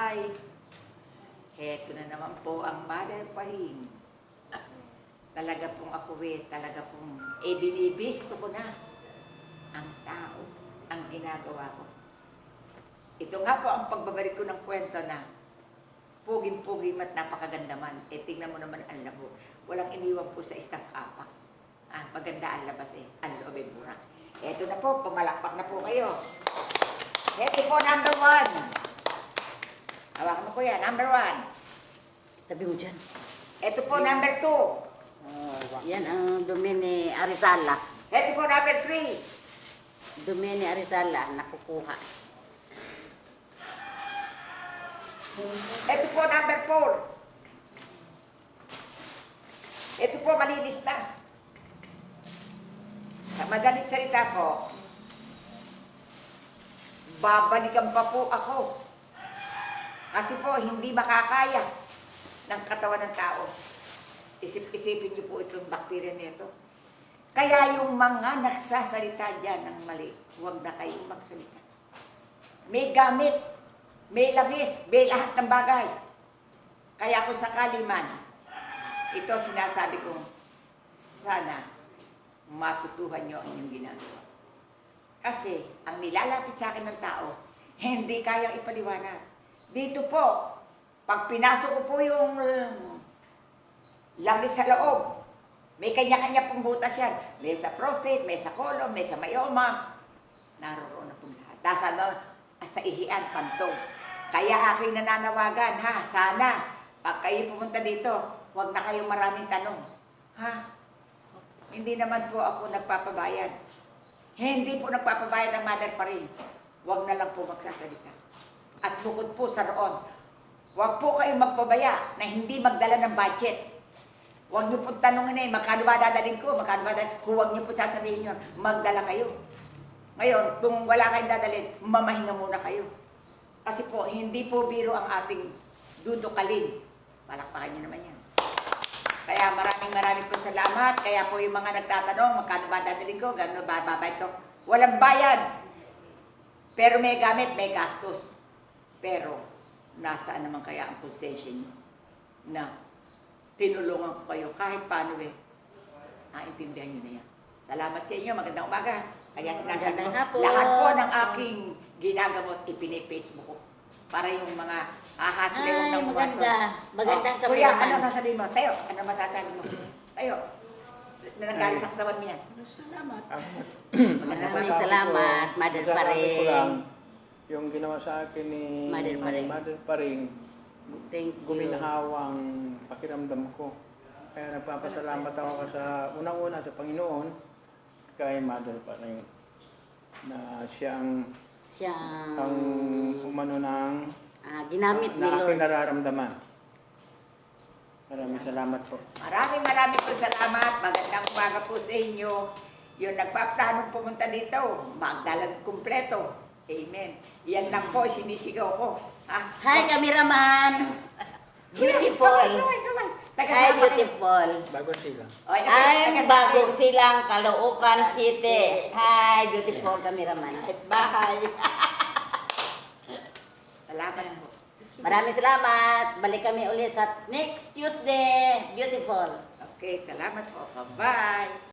Bye! Heto na naman po ang mother pa rin. Talaga pong ako talaga pong binibisto ko na ang tao, ang ginagawa ko. Ito nga po ang pagbabalik ko ng kwento na puging-pugi at napakaganda man. Tingnan mo naman ang labo. Walang iniwan po sa isang kapak. Maganda ang labas ang loobin mura. Eto na po, pumalakpak na po kayo. Ito po, number 1. Hawakan mo ko yan, number 1. Tabi mo dyan. Ito po, number 2. Yan ang dumi ni Arizala. Ito po, number 3. Dumi ni Arizala, nakukuha. Ito po, number 4. Ito po, malinis na. Sa madalit salita po, babalikan pa po ako. Kasi po, hindi makakaya ng katawan ng tao. Isip-isipin niyo po itong bakterya nito. Kaya yung mga nagsasalita dyan ng mali, huwag na kayong magsalita. May gamit, may langis, may lahat ng bagay. Kaya kung sakali man, ito sinasabi kong sana matutuhan nyo ang inyong ginagawa. Kasi ang nilalapit sa akin ng tao, hindi kayang ipaliwanag. Dito po, pag pinasok ko po yung langis sa loob, may kanya-kanya pong butas yan. May sa prostate, may sa colon, may sa myoma. Naroroon na pong lahat. Tapos sa ihian, pantong. Kaya ako'y nananawagan, sana, pag kayo pumunta dito, huwag na kayong maraming tanong. Hindi naman po ako nagpapabayad. Hindi po nagpapabayad ang mother pa rin. Huwag na lang po magsasalita. At bukod po sa roon, huwag po kayong magpabaya na hindi magdala ng budget. Huwag niyo po tanongin magkano ba dadalhin ko, magkano ba dadalhin. Huwag niyo po sasabihin yun, magdala kayo. Ngayon, kung wala kayong dadalhin, mamahinga muna kayo. Kasi po, hindi po biro ang ating dudukalin. Palakpakan niyo naman yan. Kaya maraming po salamat. Kaya po yung mga nagtatanong, magkano ba dadalhin ko, gano'n ba babayad ko. Walang bayad. Pero may gamit, may gastos. Pero, nasaan naman kaya ang konsensya niyo na tinulungan ko kayo kahit paano naintindihan niyo na yan. Salamat sa inyo. Magandang umaga. Kaya sinasabi ko, lahat po ng aking ginagamot, ipine-Facebook ko. Para yung mga hahatliwag ng mga maganda. Magandang kami Kuya, naman. ano sasabihin mo? Tayo, ano masasabi mo? Tayo. Nananggaling sa katawan mo yan. Salamat. Maraming salamat, Mother pa Masasabi ko lang, rin. yung ginawa sa akin ni Mother pa rin. Mother pa rin, Thank you. guminhawang pakiramdam ko. Kaya nagpapasalamat ako sa unang-una sa Panginoon kay Mother pa rin na siyang ang umano ng ginamit ni na aking Lord. nararamdaman. Maraming salamat po. Maraming po salamat. Magandang umaga po sa inyo. Yung nagpaplanong pumunta dito, magdalang kumpleto. Amen. Yan lang po, sinisigaw ko. Hi, cameraman! Beautiful! Come on. Hi, beautiful! Bago sila. I'm Bagong Silang, Caloocan City. Hi, beautiful cameraman. Bahay. Salamat po. Maraming salamat. Balik kami ulit sa next Tuesday. Beautiful. Okay, salamat po. Bye-bye.